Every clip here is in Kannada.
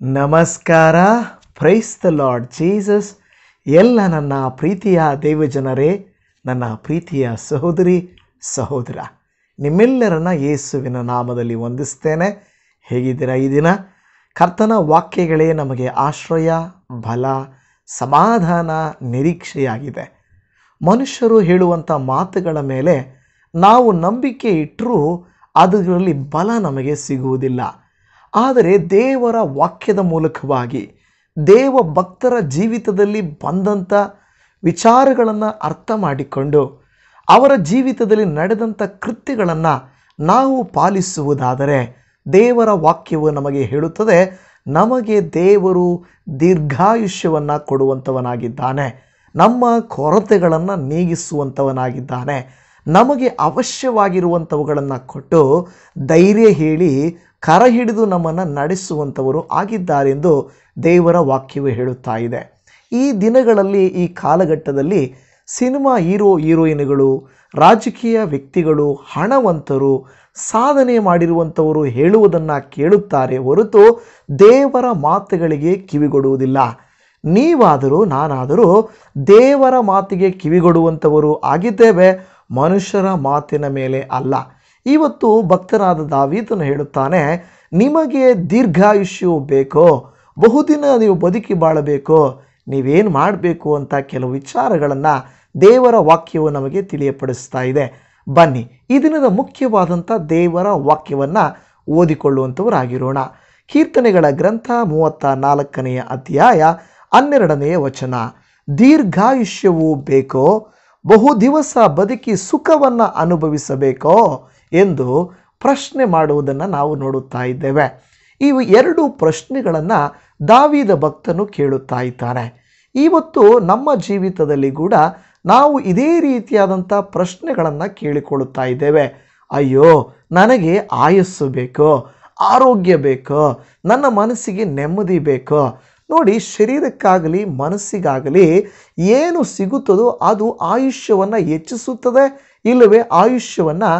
ನಮಸ್ಕಾರ. Price the lord Jesus. ಎಲ್ಲ ನನ್ನ ಪ್ರೀತಿಯ ದೇವಜನರೇ, ನನ್ನ ಪ್ರೀತಿಯ ಸಹೋದರಿ ಸಹೋದರ, ನಿಮ್ಮೆಲ್ಲರನ್ನ ಯೇಸುವಿನ ನಾಮದಲ್ಲಿ ವಂದಿಸ್ತೇನೆ. ಹೇಗಿದ್ದೀರಾ ಈ ದಿನ? ಕರ್ತನ ವಾಕ್ಯಗಳೇ ನಮಗೆ ಆಶ್ರಯ, ಬಲ, ಸಮಾಧಾನ, ನಿರೀಕ್ಷೆಯಾಗಿದೆ. ಮನುಷ್ಯರು ಹೇಳುವಂಥ ಮಾತುಗಳ ಮೇಲೆ ನಾವು ನಂಬಿಕೆ ಇಟ್ಟರೂ ಅದರಲ್ಲಿ ಬಲ ನಮಗೆ ಸಿಗುವುದಿಲ್ಲ. ಆದರೆ ದೇವರ ವಾಕ್ಯದ ಮೂಲಕವಾಗಿ ದೇವ ಭಕ್ತರ ಜೀವಿತದಲ್ಲಿ ಬಂದಂಥ ವಿಚಾರಗಳನ್ನು ಅರ್ಥ ಮಾಡಿಕೊಂಡು ಅವರ ಜೀವಿತದಲ್ಲಿ ನಡೆದಂಥ ಕೃತ್ಯಗಳನ್ನು ನಾವು ಪಾಲಿಸುವುದಾದರೆ ದೇವರ ವಾಕ್ಯವು ನಮಗೆ ಹೇಳುತ್ತದೆ, ನಮಗೆ ದೇವರು ದೀರ್ಘಾಯುಷ್ಯವನ್ನು ಕೊಡುವಂಥವನಾಗಿದ್ದಾನೆ, ನಮ್ಮ ಕೊರತೆಗಳನ್ನು ನೀಗಿಸುವಂಥವನಾಗಿದ್ದಾನೆ, ನಮಗೆ ಅವಶ್ಯವಾಗಿರುವಂಥವುಗಳನ್ನು ಕೊಟ್ಟು ಧೈರ್ಯ ಹೇಳಿ ಕರ ಹಿಡಿದು ನಮ್ಮನ್ನು ನಡೆಸುವಂಥವರು ಆಗಿದ್ದಾರೆಂದು ದೇವರ ವಾಕ್ಯವು ಹೇಳುತ್ತಾ ಇದೆ. ಈ ದಿನಗಳಲ್ಲಿ, ಈ ಕಾಲಘಟ್ಟದಲ್ಲಿ ಸಿನಿಮಾ ಹೀರೋಯಿನ್ಗಳು, ರಾಜಕೀಯ ವ್ಯಕ್ತಿಗಳು, ಹಣವಂತರು, ಸಾಧನೆ ಮಾಡಿರುವಂಥವರು ಹೇಳುವುದನ್ನು ಕೇಳುತ್ತಾರೆ ಹೊರತು ದೇವರ ಮಾತುಗಳಿಗೆ ಕಿವಿಗೊಡುವುದಿಲ್ಲ. ನೀವಾದರೂ ನಾನಾದರೂ ದೇವರ ಮಾತಿಗೆ ಕಿವಿಗೊಡುವಂಥವರು ಆಗಿದ್ದೇವೆ, ಮನುಷ್ಯರ ಮಾತಿನ ಮೇಲೆ ಅಲ್ಲ. ಇವತ್ತು ಭಕ್ತನಾದ ದಾವೀದನು ಹೇಳುತ್ತಾನೆ, ನಿಮಗೆ ದೀರ್ಘಾಯುಷ್ಯವು ಬೇಕೋ, ಬಹುದಿನ ನೀವು ಬದುಕಿ ಬಾಳಬೇಕೋ, ನೀವೇನು ಮಾಡಬೇಕು ಅಂತ ಕೆಲವು ವಿಚಾರಗಳನ್ನು ದೇವರ ವಾಕ್ಯವು ನಮಗೆ ತಿಳಿಯಪಡಿಸ್ತಾ ಇದೆ. ಬನ್ನಿ ಈ ದಿನದ ಮುಖ್ಯವಾದಂಥ ದೇವರ ವಾಕ್ಯವನ್ನು ಓದಿಕೊಳ್ಳುವಂಥವರಾಗಿರೋಣ. ಕೀರ್ತನೆಗಳ ಗ್ರಂಥ 34ನೇ ಅಧ್ಯಾಯ 12ನೇ ವಚನ. ದೀರ್ಘಾಯುಷ್ಯವು ಬೇಕೋ, ಬಹು ದಿವಸ ಬದುಕಿ ಸುಖವನ್ನು ಅನುಭವಿಸಬೇಕೋ ಎಂದು ಪ್ರಶ್ನೆ ಮಾಡುವುದನ್ನು ನಾವು ನೋಡುತ್ತಾ ಇದ್ದೇವೆ. ಇವು ಎರಡು ಪ್ರಶ್ನೆಗಳನ್ನು ದಾವೀದ ಭಕ್ತನು ಕೇಳುತ್ತಾ ಇದ್ದಾನೆ. ಇವತ್ತು ನಮ್ಮ ಜೀವಿತದಲ್ಲಿ ಕೂಡ ನಾವು ಇದೇ ರೀತಿಯಾದಂಥ ಪ್ರಶ್ನೆಗಳನ್ನು ಕೇಳಿಕೊಳ್ಳುತ್ತಾ ಇದ್ದೇವೆ. ಅಯ್ಯೋ, ನನಗೆ ಆಯಸ್ಸು ಬೇಕೋ, ಆರೋಗ್ಯ ಬೇಕೋ, ನನ್ನ ಮನಸ್ಸಿಗೆ ನೆಮ್ಮದಿ ಬೇಕೋ. ನೋಡಿ, ಶರೀರಕ್ಕಾಗಲಿ ಮನಸ್ಸಿಗಾಗಲಿ ಏನು ಸಿಗುತ್ತದೋ ಅದು ಆಯುಷ್ಯವನ್ನು ಹೆಚ್ಚಿಸುತ್ತದೆ, ಇಲ್ಲವೇ ಆಯುಷ್ಯವನ್ನು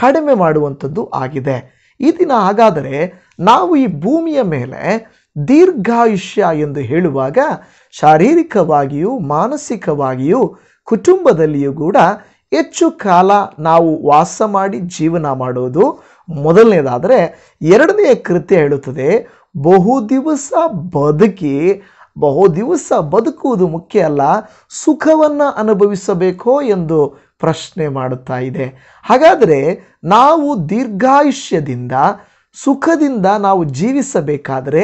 ಕಡಿಮೆ ಮಾಡುವಂಥದ್ದು ಆಗಿದೆ. ಈ ದಿನ ಹಾಗಾದರೆ ನಾವು ಈ ಭೂಮಿಯ ಮೇಲೆ ದೀರ್ಘಾಯುಷ್ಯ ಎಂದು ಹೇಳುವಾಗ ಶಾರೀರಿಕವಾಗಿಯೂ ಮಾನಸಿಕವಾಗಿಯೂ ಕುಟುಂಬದಲ್ಲಿಯೂ ಕೂಡ ಹೆಚ್ಚು ಕಾಲ ನಾವು ವಾಸ ಮಾಡಿ ಜೀವನ ಮಾಡೋದು ಮೊದಲನೇದಾದರೆ, ಎರಡನೆಯ ಕೃತ್ಯ ಹೇಳುತ್ತದೆ ಬಹು ದಿವಸ ಬದುಕುವುದು ಮುಖ್ಯ ಅಲ್ಲ, ಸುಖವನ್ನು ಅನುಭವಿಸಬೇಕೋ ಎಂದು ಪ್ರಶ್ನೆ ಮಾಡುತ್ತಾ ಇದೆ. ಹಾಗಾದರೆ ನಾವು ದೀರ್ಘಾಯುಷ್ಯದಿಂದ ಸುಖದಿಂದ ನಾವು ಜೀವಿಸಬೇಕಾದರೆ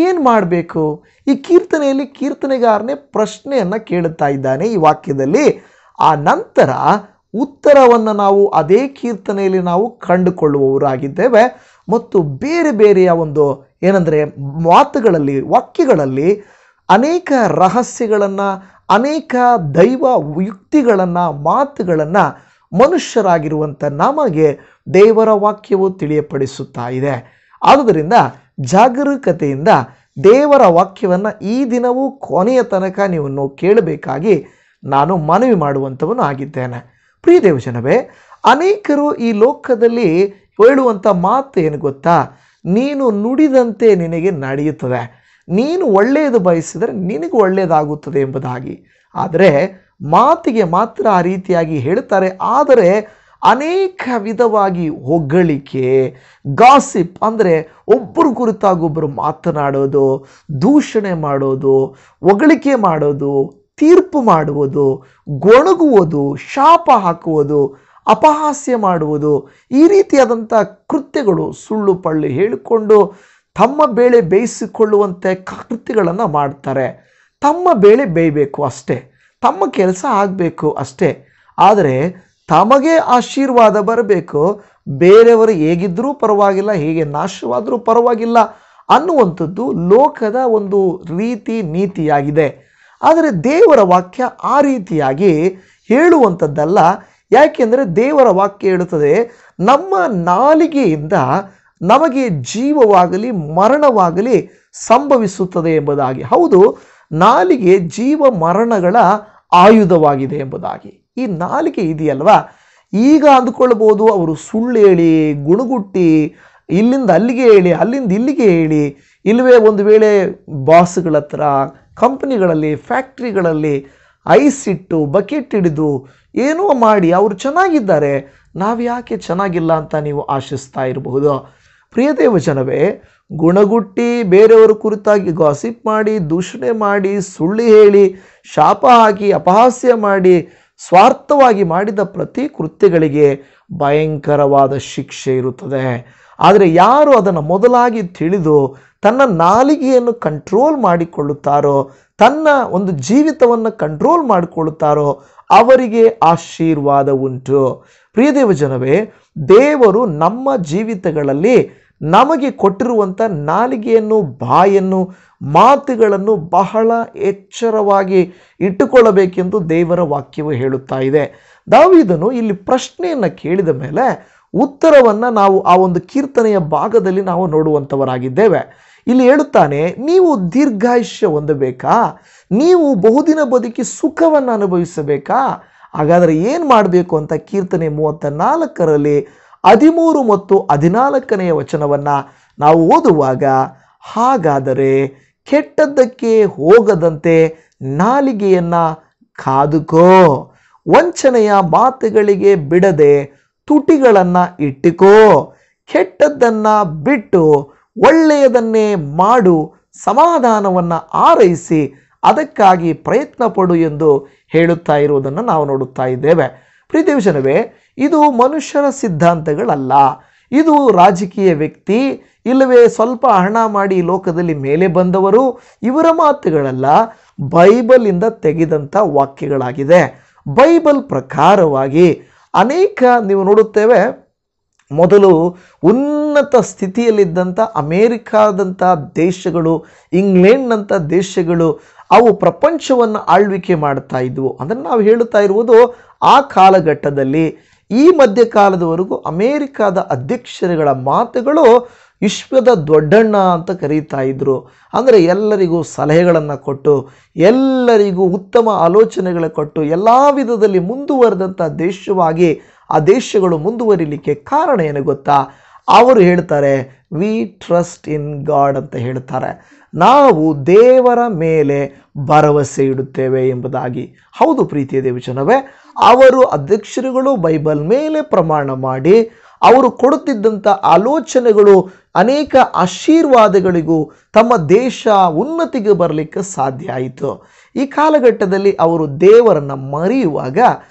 ಏನು ಮಾಡಬೇಕು? ಈ ಕೀರ್ತನೆಯಲ್ಲಿ ಕೀರ್ತನೆಗಾರನೇ ಪ್ರಶ್ನೆಯನ್ನು ಕೇಳುತ್ತಾ ಇದ್ದಾನೆ ಈ ವಾಕ್ಯದಲ್ಲಿ. ಆ ನಂತರ ಉತ್ತರವನ್ನು ನಾವು ಅದೇ ಕೀರ್ತನೆಯಲ್ಲಿ ನಾವು ಕಂಡುಕೊಳ್ಳುವವರಾಗಿದ್ದೇವೆ. ಮತ್ತು ಬೇರೆ ಬೇರೆಯ ಒಂದು ಏನಂದರೆ ಮಾತುಗಳಲ್ಲಿ, ವಾಕ್ಯಗಳಲ್ಲಿ ಅನೇಕ ರಹಸ್ಯಗಳನ್ನು, ಅನೇಕ ದೈವ ಯುಕ್ತಿಗಳನ್ನು, ಮಾತುಗಳನ್ನು ಮನುಷ್ಯರಾಗಿರುವಂಥ ನಮಗೆ ದೇವರ ವಾಕ್ಯವು ತಿಳಿಯಪಡಿಸುತ್ತಾ ಇದೆ. ಆದುದರಿಂದ ಜಾಗರೂಕತೆಯಿಂದ ದೇವರ ವಾಕ್ಯವನ್ನು ಈ ದಿನವೂ ಕೊನೆಯ ತನಕ ನೀವು ಕೇಳಬೇಕಾಗಿ ನಾನು ಮನವಿ ಮಾಡುವಂಥವನು ಆಗಿದ್ದೇನೆ. ಪ್ರಿಯ ದೇವಜನವೇ, ಅನೇಕರು ಈ ಲೋಕದಲ್ಲಿ ಹೇಳುವಂಥ ಮಾತು ಏನು ಗೊತ್ತಾ? ನೀನು ನುಡಿದಂತೆ ನಿನಗೆ ನಡೆಯುತ್ತದೆ, ನೀನು ಒಳ್ಳೆಯದು ಬಯಸಿದರೆ ನಿನಗೆ ಒಳ್ಳೆಯದಾಗುತ್ತದೆ ಎಂಬುದಾಗಿ. ಆದರೆ ಮಾತಿಗೆ ಮಾತ್ರ ಆ ರೀತಿಯಾಗಿ ಹೇಳ್ತಾರೆ. ಆದರೆ ಅನೇಕ ವಿಧವಾಗಿ ಹೊಗಳಿಕೆ, ಗಾಸಿಪ್ ಅಂದರೆ ಒಬ್ಬರು ಕುರಿತಾಗೊಬ್ಬರು ಮಾತನಾಡೋದು, ದೂಷಣೆ ಮಾಡೋದು, ಹೊಗಳಿಕೆ ಮಾಡೋದು, ತೀರ್ಪು ಮಾಡುವುದು, ಗೊಣಗುವುದು, ಶಾಪ ಹಾಕುವುದು, ಅಪಹಾಸ್ಯ ಮಾಡುವುದು, ಈ ರೀತಿಯಾದಂಥ ಕೃತ್ಯಗಳು, ಸುಳ್ಳು ಪಳ್ಳು ಹೇಳಿಕೊಂಡು ತಮ್ಮ ಬೇಳೆ ಬೇಯಿಸಿಕೊಳ್ಳುವಂತೆ ಕೃತ್ಯಗಳನ್ನು ಮಾಡ್ತಾರೆ. ತಮ್ಮ ಬೇಳೆ ಬೇಯಬೇಕು ಅಷ್ಟೇ, ತಮ್ಮ ಕೆಲಸ ಆಗಬೇಕು ಅಷ್ಟೇ. ಆದರೆ ತಮಗೆ ಆಶೀರ್ವಾದ ಬರಬೇಕು, ಬೇರೆಯವರು ಹೇಗಿದ್ದರೂ ಪರವಾಗಿಲ್ಲ, ಹೇಗೆ ನಾಶವಾದರೂ ಪರವಾಗಿಲ್ಲ ಅನ್ನುವಂಥದ್ದು ಲೋಕದ ಒಂದು ರೀತಿ ನೀತಿಯಾಗಿದೆ. ಆದರೆ ದೇವರ ವಾಕ್ಯ ಆ ರೀತಿಯಾಗಿ ಹೇಳುವಂಥದ್ದಲ್ಲ. ಯಾಕೆಂದರೆ ದೇವರ ವಾಕ್ಯ ಹೇಳುತ್ತದೆ, ನಮ್ಮ ನಾಲಿಗೆಯಿಂದ ನಮಗೆ ಜೀವವಾಗಲಿ ಮರಣವಾಗಲಿ ಸಂಭವಿಸುತ್ತದೆ ಎಂಬುದಾಗಿ. ಹೌದು, ನಾಲಿಗೆ ಜೀವ ಮರಣಗಳ ಆಯುಧವಾಗಿದೆ ಎಂಬುದಾಗಿ. ಈ ನಾಲಿಗೆ ಇದೆಯಲ್ವಾ, ಈಗ ಅಂದುಕೊಳ್ಬೋದು ಅವರು ಸುಳ್ಳು ಹೇಳಿ, ಗುಣಗುಟ್ಟಿ, ಇಲ್ಲಿಂದ ಅಲ್ಲಿಗೆ ಹೇಳಿ, ಅಲ್ಲಿಂದ ಇಲ್ಲಿಗೆ ಹೇಳಿ, ಇಲ್ಲವೇ ಒಂದು ವೇಳೆ ಬಾಸ್ಗಳ ಹತ್ರ, ಕಂಪ್ನಿಗಳಲ್ಲಿ, ಫ್ಯಾಕ್ಟ್ರಿಗಳಲ್ಲಿ ಐಸಿಟ್ಟು ಬಕೆಟ್ ಹಿಡಿದು ಏನೋ ಮಾಡಿ ಅವರು ಚೆನ್ನಾಗಿದ್ದಾರೆ, ನಾವು ಯಾಕೆ ಚೆನ್ನಾಗಿಲ್ಲ ಅಂತ ನೀವು ಆಶಿಸ್ತಾ ಇರಬಹುದು. ಪ್ರಿಯ ದೇವಜನವೇ, ಗುಣಗುಟ್ಟಿ ಬೇರೆಯವರ ಕುರಿತಾಗಿ ಗಾಸಿಪ್ ಮಾಡಿ, ದೂಷಣೆ ಮಾಡಿ, ಸುಳ್ಳು ಹೇಳಿ, ಶಾಪ ಹಾಕಿ, ಅಪಹಾಸ್ಯ ಮಾಡಿ, ಸ್ವಾರ್ಥವಾಗಿ ಮಾಡಿದ ಪ್ರತಿ ಕೃತ್ಯಗಳಿಗೆ ಭಯಂಕರವಾದ ಶಿಕ್ಷೆ ಇರುತ್ತದೆ. ಆದರೆ ಯಾರು ಅದನ್ನು ಮೊದಲಾಗಿ ತಿಳಿದು ತನ್ನ ನಾಲಿಗೆಯನ್ನು ಕಂಟ್ರೋಲ್ ಮಾಡಿಕೊಳ್ಳುತ್ತಾರೋ, ತನ್ನ ಒಂದು ಜೀವಿತವನ್ನು ಕಂಟ್ರೋಲ್ ಮಾಡಿಕೊಳ್ಳುತ್ತಾರೋ ಅವರಿಗೆ ಆಶೀರ್ವಾದ ಉಂಟು. ಪ್ರಿಯ ದೇವಜನವೇ, ದೇವರು ನಮ್ಮ ಜೀವಿತಗಳಲ್ಲಿ ನಮಗೆ ಕೊಟ್ಟಿರುವಂಥ ನಾಲಿಗೆಯನ್ನು, ಬಾಯನ್ನು, ಮಾತುಗಳನ್ನು ಬಹಳ ಎಚ್ಚರವಾಗಿ ಇಟ್ಟುಕೊಳ್ಳಬೇಕೆಂದು ದೇವರ ವಾಕ್ಯವು ಹೇಳುತ್ತಾ ಇದೆ. ದಾವೀದನು ಇಲ್ಲಿ ಪ್ರಶ್ನೆಯನ್ನು ಕೇಳಿದ ಮೇಲೆ ಉತ್ತರವನ್ನು ನಾವು ಆ ಒಂದು ಕೀರ್ತನೆಯ ಭಾಗದಲ್ಲಿ ನಾವು ನೋಡುವಂಥವರಾಗಿದ್ದೇವೆ. ಇಲ್ಲಿ ಹೇಳುತ್ತಾನೆ, ನೀವು ದೀರ್ಘಾಯುಷ್ಯ ಹೊಂದಬೇಕಾ, ನೀವು ಬಹುದಿನ ಬದುಕಿ ಸುಖವನ್ನು ಅನುಭವಿಸಬೇಕಾ, ಹಾಗಾದರೆ ಏನು ಮಾಡಬೇಕು ಅಂತ ಕೀರ್ತನೆ 34ರಲ್ಲಿ 13 ಮತ್ತು 14ನೇ ವಚನವನ್ನು ನಾವು ಓದುವಾಗ, ಹಾಗಾದರೆ ಕೆಟ್ಟದ್ದಕ್ಕೆ ಹೋಗದಂತೆ ನಾಲಿಗೆಯನ್ನು ಕಾದುಕೋ, ವಂಚನೆಯ ಮಾತುಗಳಿಗೆ ಬಿಡದೆ ತುಟಿಗಳನ್ನು ಇಟ್ಟುಕೋ, ಕೆಟ್ಟದ್ದನ್ನು ಬಿಟ್ಟು ಒಳ್ಳೆಯದನ್ನೇ ಮಾಡು, ಸಮಾಧಾನವನ್ನು ಆರೈಸಿ ಅದಕ್ಕಾಗಿ ಪ್ರಯತ್ನ ಪಡು ಎಂದು ಹೇಳುತ್ತಾ ಇರುವುದನ್ನು ನಾವು ನೋಡುತ್ತಾ ಇದ್ದೇವೆ. ಪ್ರಿಯ ದೇವಜನವೇ, ಇದು ಮನುಷ್ಯರ ಸಿದ್ಧಾಂತಗಳಲ್ಲ, ಇದು ರಾಜಕೀಯ ವ್ಯಕ್ತಿ ಇಲ್ಲವೇ ಸ್ವಲ್ಪ ಹಣ ಮಾಡಿ ಈ ಲೋಕದಲ್ಲಿ ಮೇಲೆ ಬಂದವರು ಇವರ ಮಾತುಗಳಲ್ಲ, ಬೈಬಲಿಂದ ತೆಗೆದಂಥ ವಾಕ್ಯಗಳಾಗಿದೆ. ಬೈಬಲ್ ಪ್ರಕಾರವಾಗಿ ಅನೇಕ ನೀವು ನೋಡುತ್ತೇವೆ, ಮೊದಲು ಉನ್ನತ ಸ್ಥಿತಿಯಲ್ಲಿದ್ದಂಥ ಅಮೇರಿಕಾದಂಥ ದೇಶಗಳು, ಇಂಗ್ಲೆಂಡ್ನಂಥ ದೇಶಗಳು ಅವು ಪ್ರಪಂಚವನ್ನು ಆಳ್ವಿಕೆ ಮಾಡ್ತಾ ಇದ್ವು. ಅದನ್ನು ನಾವು ಹೇಳುತ್ತಾ ಇರುವುದು ಆ ಕಾಲಘಟ್ಟದಲ್ಲಿ. ಈ ಮಧ್ಯಕಾಲದವರೆಗೂ ಅಮೇರಿಕಾದ ಅಧ್ಯಕ್ಷರುಗಳ ಮಾತುಗಳು ವಿಶ್ವದ ದೊಡ್ಡಣ್ಣ ಅಂತ ಕರೀತಾ ಇದ್ರು. ಅಂದರೆ ಎಲ್ಲರಿಗೂ ಸಲಹೆಗಳನ್ನು ಕೊಟ್ಟು, ಎಲ್ಲರಿಗೂ ಉತ್ತಮ ಆಲೋಚನೆಗಳ ಕೊಟ್ಟು, ಎಲ್ಲ ವಿಧದಲ್ಲಿ ಮುಂದುವರೆದಂಥ ದೇಶವಾಗಿ ಆ ದೇಶಗಳು ಮುಂದುವರಿಲಿಕ್ಕೆ ಕಾರಣ ಏನು ಗೊತ್ತಾ? ಅವರು ಹೇಳ್ತಾರೆ, ವಿ ಟ್ರಸ್ಟ್ ಇನ್ ಗಾಡ್ ಅಂತ ಹೇಳ್ತಾರೆ. ನಾವು ದೇವರ ಮೇಲೆ ಭರವಸೆ ಇಡುತ್ತೇವೆ ಎಂಬುದಾಗಿ. ಹೌದು ಪ್ರೀತಿಯ ದೇವಜನವೇ, ಅವರು ಅಧ್ಯಕ್ಷರುಗಳು ಬೈಬಲ್ ಮೇಲೆ ಪ್ರಮಾಣ ಮಾಡಿ ಅವರು ಕೊಡುತ್ತಿದ್ದಂಥ ಆಲೋಚನೆಗಳು ಅನೇಕ ಆಶೀರ್ವಾದಗಳಿಗೂ ತಮ್ಮ ದೇಶ ಉನ್ನತಿಗೆ ಬರಲಿಕ್ಕೆ ಸಾಧ್ಯ ಆಯಿತು. ಈ ಕಾಲಘಟ್ಟದಲ್ಲಿ ಅವರು ದೇವರನ್ನು ಮರೆಯುವಾಗ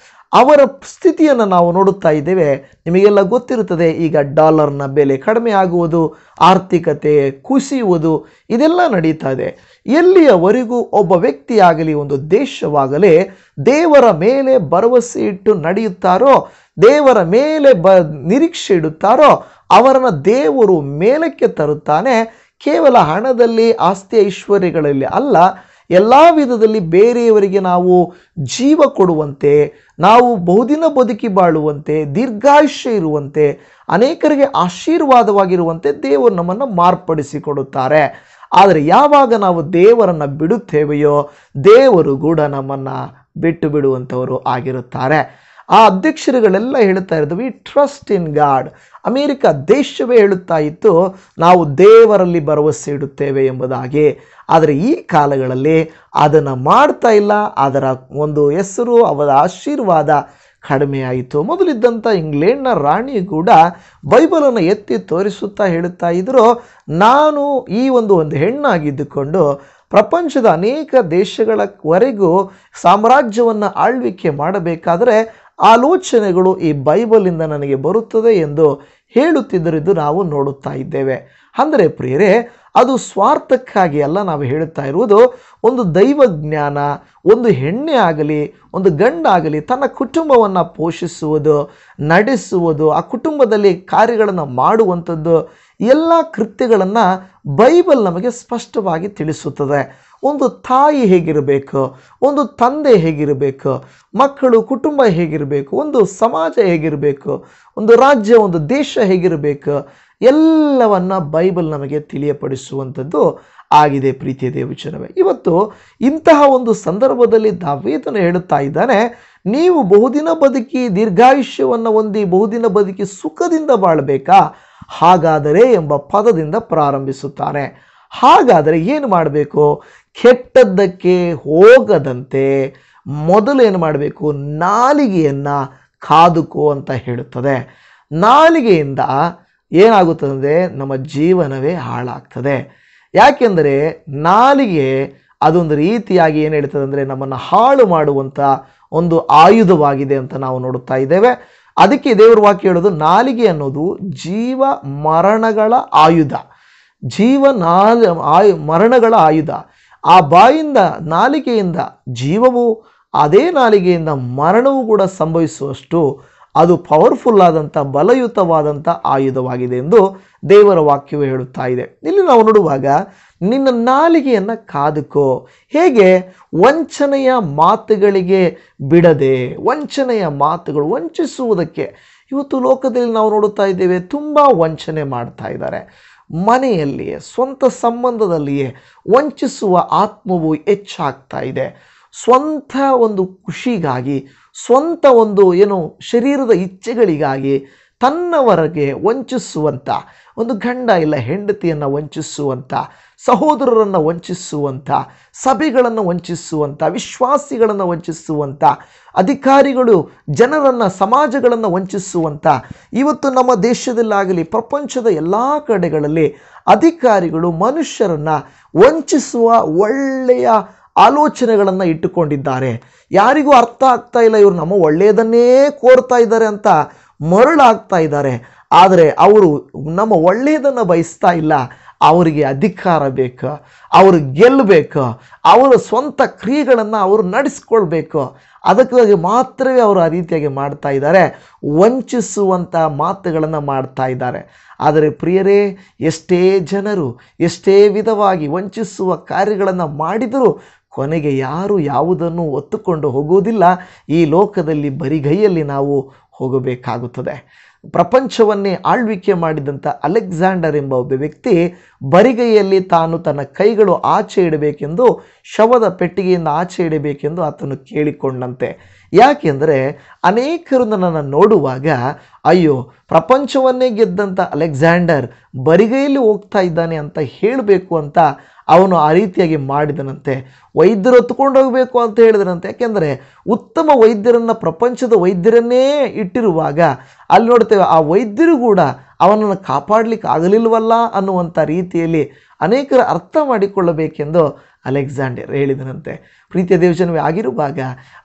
ಅವರ ಸ್ಥಿತಿಯನ್ನು ನಾವು ನೋಡುತ್ತಾ ಇದ್ದೇವೆ. ನಿಮಗೆಲ್ಲ ಗೊತ್ತಿರುತ್ತದೆ, ಈಗ ಡಾಲರ್ನ ಬೆಲೆ ಕಡಿಮೆ ಆಗುವುದು, ಆರ್ಥಿಕತೆ ಕುಸಿಯುವುದು, ಇದೆಲ್ಲ ನಡೀತಾ ಇದೆ. ಎಲ್ಲಿಯವರೆಗೂ ಒಬ್ಬ ವ್ಯಕ್ತಿಯಾಗಲಿ ಒಂದು ದೇಶವಾಗಲಿ ದೇವರ ಮೇಲೆ ಭರವಸೆ ಇಟ್ಟು ನಡೆಯುತ್ತಾರೋ, ದೇವರ ಮೇಲೆ ನಿರೀಕ್ಷೆ ಇಡುತ್ತಾರೋ ಅವರನ್ನು ದೇವರು ಮೇಲಕ್ಕೆ ತರುತ್ತಾನೆ. ಕೇವಲ ಹಣದಲ್ಲಿ, ಆಸ್ತಿ ಐಶ್ವರ್ಯಗಳಲ್ಲಿ ಅಲ್ಲ, ಎಲ್ಲ ವಿಧದಲ್ಲಿ ಬೇರೆಯವರಿಗೆ ನಾವು ಜೀವ ಕೊಡುವಂತೆ, ನಾವು ಬಹುದಿನ ಬದುಕಿ ಬಾಳುವಂತೆ, ದೀರ್ಘಾಯುಷ್ಯ ಇರುವಂತೆ, ಅನೇಕರಿಗೆ ಆಶೀರ್ವಾದವಾಗಿರುವಂತೆ ದೇವರು ನಮ್ಮನ್ನು ಮಾರ್ಪಡಿಸಿಕೊಡುತ್ತಾರೆ. ಆದರೆ ಯಾವಾಗ ನಾವು ದೇವರನ್ನು ಬಿಡುತ್ತೇವೆಯೋ ದೇವರು ಕೂಡ ನಮ್ಮನ್ನು ಬಿಟ್ಟು ಬಿಡುವಂಥವರು ಆಗಿರುತ್ತಾರೆ. ಆ ಅಧ್ಯಕ್ಷರುಗಳೆಲ್ಲ ಹೇಳುತ್ತಾ ಇರೋದು, V trust in god. America ದೇಶವೇ ಹೇಳುತ್ತಾ ಇತ್ತು, ನಾವು ದೇವರಲ್ಲಿ ಭರವಸೆ ಇಡುತ್ತೇವೆ ಎಂಬುದಾಗಿ. ಆದರೆ ಈ ಕಾಲಗಳಲ್ಲಿ ಅದನ್ನು ಮಾಡ್ತಾ ಇಲ್ಲ. ಅದರ ಒಂದು ಹೆಸರು, ಅವರ ಆಶೀರ್ವಾದ ಕಡಿಮೆ ಆಯಿತು. ಮೊದಲಿದ್ದಂಥ ಇಂಗ್ಲೆಂಡ್ನ ರಾಣಿ ಕೂಡ ಬೈಬಲನ್ನು ಎತ್ತಿ ತೋರಿಸುತ್ತಾ ಹೇಳುತ್ತಾ ಇದ್ದರು, ನಾನು ಈ ಒಂದು ಹೆಣ್ಣಾಗಿದ್ದುಕೊಂಡು ಪ್ರಪಂಚದ ಅನೇಕ ದೇಶಗಳವರೆಗೂ ಸಾಮ್ರಾಜ್ಯವನ್ನು ಆಳ್ವಿಕೆ ಮಾಡಬೇಕಾದರೆ ಆಲೋಚನೆಗಳು ಈ ಬೈಬಲಿಂದ ನನಗೆ ಬರುತ್ತದೆ ಎಂದು ಹೇಳುತ್ತಿದ್ದರಿದ್ದು ನಾವು ನೋಡುತ್ತಾ ಇದ್ದೇವೆ. ಅಂದರೆ ಪ್ರಿಯರೇ, ಅದು ಸ್ವಾರ್ಥಕ್ಕಾಗಿ ಅಲ್ಲ. ನಾವು ಹೇಳುತ್ತಾ ಇರುವುದು ಒಂದು ದೈವ ಜ್ಞಾನ. ಒಂದು ಹೆಣ್ಣೆ ಆಗಲಿ ಒಂದು ಗಂಡಾಗಲಿ ತನ್ನ ಕುಟುಂಬವನ್ನು ಪೋಷಿಸುವುದು, ನಡೆಸುವುದು, ಆ ಕುಟುಂಬದಲ್ಲಿ ಕಾರ್ಯಗಳನ್ನು ಮಾಡುವಂಥದ್ದು, ಎಲ್ಲ ಕೃತ್ಯಗಳನ್ನು ಬೈಬಲ್ ನಮಗೆ ಸ್ಪಷ್ಟವಾಗಿ ತಿಳಿಸುತ್ತದೆ. ಒಂದು ತಾಯಿ ಹೇಗಿರಬೇಕು, ಒಂದು ತಂದೆ ಹೇಗಿರಬೇಕು, ಮಕ್ಕಳು ಕುಟುಂಬ ಹೇಗಿರಬೇಕು, ಒಂದು ಸಮಾಜ ಹೇಗಿರಬೇಕು, ಒಂದು ರಾಜ್ಯ ಒಂದು ದೇಶ ಹೇಗಿರಬೇಕು, ಎಲ್ಲವನ್ನ ಬೈಬಲ್ ನಮಗೆ ತಿಳಿಯಪಡಿಸುವಂಥದ್ದು ಆಗಿದೆ. ಪ್ರೀತಿಯ ದೇವಜನವೇ, ಇವತ್ತು ಇಂತಹ ಒಂದು ಸಂದರ್ಭದಲ್ಲಿ ದಾವೀದನು ಹೇಳುತ್ತಾ ಇದ್ದಾನೆ, ನೀವು ಬಹುದಿನ ಬದುಕಿ ದೀರ್ಘಾಯುಷ್ಯವನ್ನು ಹೊಂದಿ ಬಹುದಿನ ಬದುಕಿ ಸುಖದಿಂದ ಬಾಳಬೇಕಾ? ಹಾಗಾದರೆ ಎಂಬ ಪದದಿಂದ ಪ್ರಾರಂಭಿಸುತ್ತಾನೆ. ಹಾಗಾದರೆ ಏನು ಮಾಡಬೇಕು? ಕೆಟ್ಟದ್ದಕ್ಕೆ ಹೋಗದಂತೆ ಮೊದಲು ಏನು ಮಾಡಬೇಕು? ನಾಲಿಗೆಯನ್ನು ಕಾದುಕೋ ಅಂತ ಹೇಳುತ್ತದೆ. ನಾಲಿಗೆಯಿಂದ ಏನಾಗುತ್ತದೆ ಅಂದರೆ ನಮ್ಮ ಜೀವನವೇ ಹಾಳಾಗ್ತದೆ. ಯಾಕೆಂದರೆ ನಾಲಿಗೆ ಅದೊಂದು ರೀತಿಯಾಗಿ ಏನು ಹೇಳ್ತದೆ ಅಂದರೆ ನಮ್ಮನ್ನು ಹಾಳು ಮಾಡುವಂಥ ಒಂದು ಆಯುಧವಾಗಿದೆ ಅಂತ ನಾವು ನೋಡುತ್ತಾ ಇದ್ದೇವೆ. ಅದಕ್ಕೆ ದೇವರ ವಾಕ್ಯ ಹೇಳೋದು, ನಾಲಿಗೆ ಅನ್ನೋದು ಜೀವ ಮರಣಗಳ ಆಯುಧ. ಮರಣಗಳ ಆಯುಧ. ಆ ಬಾಯಿಂದ ನಾಲಿಗೆಯಿಂದ ಜೀವವು, ಅದೇ ನಾಲಿಗೆಯಿಂದ ಮರಣವು ಕೂಡ ಸಂಭವಿಸುವಷ್ಟು ಅದು ಪವರ್ಫುಲ್ ಆದಂಥ ಬಲಯುತವಾದಂಥ ಆಯುಧವಾಗಿದೆ ಎಂದು ದೇವರ ವಾಕ್ಯವು ಹೇಳುತ್ತಾ ಇದೆ. ಇಲ್ಲಿ ನಾವು ನೋಡುವಾಗ ನಿನ್ನ ನಾಲಿಗೆಯನ್ನು ಕಾದುಕೋ. ಹೇಗೆ? ವಂಚನೆಯ ಮಾತುಗಳಿಗೆ ಬಿಡದೆ, ವಂಚನೆಯ ಮಾತುಗಳು, ವಂಚಿಸುವುದಕ್ಕೆ. ಇವತ್ತು ಲೋಕದಲ್ಲಿ ನಾವು ನೋಡುತ್ತಾ ಇದ್ದೇವೆ, ತುಂಬ ವಂಚನೆ ಮಾಡ್ತಾ ಇದ್ದಾರೆ. ಮನೆಯಲ್ಲಿಯೇ, ಸ್ವಂತ ಸಂಬಂಧದಲ್ಲಿಯೇ ವಂಚಿಸುವ ಆತ್ಮವು ಹೆಚ್ಚಾಗ್ತಾ ಇದೆ. ಸ್ವಂತ ಒಂದು ಖುಷಿಗಾಗಿ, ಸ್ವಂತ ಒಂದು ಶರೀರದ ಇಚ್ಛೆಗಳಿಗಾಗಿ ತನ್ನವರೆಗೆ ವಂಚಿಸುವಂಥ, ಒಂದು ಗಂಡ ಇಲ್ಲ ಹೆಂಡತಿಯನ್ನು ವಂಚಿಸುವಂಥ, ಸಹೋದರರನ್ನು ವಂಚಿಸುವಂಥ, ಸಭೆಗಳನ್ನು ವಂಚಿಸುವಂಥ, ವಿಶ್ವಾಸಿಗಳನ್ನು ವಂಚಿಸುವಂಥ, ಅಧಿಕಾರಿಗಳು ಜನರನ್ನು, ಸಮಾಜಗಳನ್ನು ವಂಚಿಸುವಂಥ, ಇವತ್ತು ನಮ್ಮ ದೇಶದಲ್ಲಾಗಲಿ ಪ್ರಪಂಚದ ಎಲ್ಲ ಕಡೆಗಳಲ್ಲಿ ಅಧಿಕಾರಿಗಳು ಮನುಷ್ಯರನ್ನು ವಂಚಿಸುವ ಒಳ್ಳೆಯ ಆಲೋಚನೆಗಳನ್ನು ಇಟ್ಟುಕೊಂಡಿದ್ದಾರೆ. ಯಾರಿಗೂ ಅರ್ಥ ಆಗ್ತಾ ಇಲ್ಲ, ಇವರು ನಮ್ಮ ಒಳ್ಳೆಯದನ್ನೇ ಕೋರ್ತಾ ಇದ್ದಾರೆ ಅಂತ ಮರಳಾಗ್ತಾ ಇದ್ದಾರೆ. ಆದರೆ ಅವರು ನಮ್ಮ ಒಳ್ಳೆಯದನ್ನು ಬಯಸ್ತಾ ಇಲ್ಲ. ಅವರಿಗೆ ಅಧಿಕಾರ ಬೇಕು, ಅವರು ಗೆಲ್ಲಬೇಕು, ಅವರ ಸ್ವಂತ ಕ್ರಿಯೆಗಳನ್ನು ಅವರು ನಡೆಸ್ಕೊಳ್ಬೇಕು. ಅದಕ್ಕಾಗಿ ಮಾತ್ರವೇ ಅವರು ಆ ರೀತಿಯಾಗಿ ಮಾಡ್ತಾ ಇದ್ದಾರೆ, ವಂಚಿಸುವಂಥ ಮಾತುಗಳನ್ನು ಮಾಡ್ತಾ ಇದ್ದಾರೆ. ಆದರೆ ಪ್ರಿಯರೇ, ಎಷ್ಟೇ ಜನರು ಎಷ್ಟೇ ವಿಧವಾಗಿ ವಂಚಿಸುವ ಕಾರ್ಯಗಳನ್ನು ಮಾಡಿದರೂ ಕೊನೆಗೆ ಯಾರು ಯಾವುದನ್ನು ಒತ್ತುಕೊಂಡು ಹೋಗುವುದಿಲ್ಲ. ಈ ಲೋಕದಲ್ಲಿ ಬರಿಗೈಯಲ್ಲಿ ನಾವು ಹೋಗಬೇಕಾಗುತ್ತದೆ. ಪ್ರಪಂಚವನ್ನೇ ಆಳ್ವಿಕೆ ಮಾಡಿದಂಥ ಅಲೆಕ್ಸಾಂಡರ್ ಎಂಬ ಒಬ್ಬ ವ್ಯಕ್ತಿ ಬರಿಗೈಯಲ್ಲಿ ತಾನು ತನ್ನ ಕೈಗಳು ಆಚೆ ಇಡಬೇಕೆಂದು, ಶವದ ಪೆಟ್ಟಿಗೆಯಿಂದ ಆಚೆ ಇಡಬೇಕೆಂದು ಆತನು ಕೇಳಿಕೊಂಡಂತೆ. ಯಾಕೆಂದರೆ ಅನೇಕರು ನನ್ನನ್ನು ನೋಡುವಾಗ, ಅಯ್ಯೋ, ಪ್ರಪಂಚವನ್ನೇ ಗೆದ್ದಂಥ ಅಲೆಕ್ಸಾಂಡರ್ ಬರಿಗೈಯಲ್ಲಿ ಹೋಗ್ತಾ ಇದ್ದಾನೆ ಅಂತ ಹೇಳಬೇಕು ಅಂತ ಅವನು ಆ ರೀತಿಯಾಗಿ ಮಾಡಿದನಂತೆ. ವೈದ್ಯರು ಹೊತ್ಕೊಂಡು ಹೋಗಬೇಕು ಅಂತ ಹೇಳಿದನಂತೆ. ಯಾಕೆಂದರೆ ಉತ್ತಮ ವೈದ್ಯರನ್ನು, ಪ್ರಪಂಚದ ವೈದ್ಯರನ್ನೇ ಇಟ್ಟಿರುವಾಗ ಅಲ್ಲಿ ನೋಡ್ತೇವೆ, ಆ ವೈದ್ಯರು ಕೂಡ ಅವನನ್ನು ಕಾಪಾಡಲಿಕ್ಕೆ ಆಗಲಿಲ್ವಲ್ಲ ಅನ್ನುವಂಥ ರೀತಿಯಲ್ಲಿ ಅನೇಕರು ಅರ್ಥ ಮಾಡಿಕೊಳ್ಳಬೇಕೆಂದು ಅಲೆಕ್ಸಾಂಡರ್ ಹೇಳಿದನಂತೆ. ಪ್ರೀತಿಯ ದೇವಜನವೇ, ಆಗಿರುವಾಗ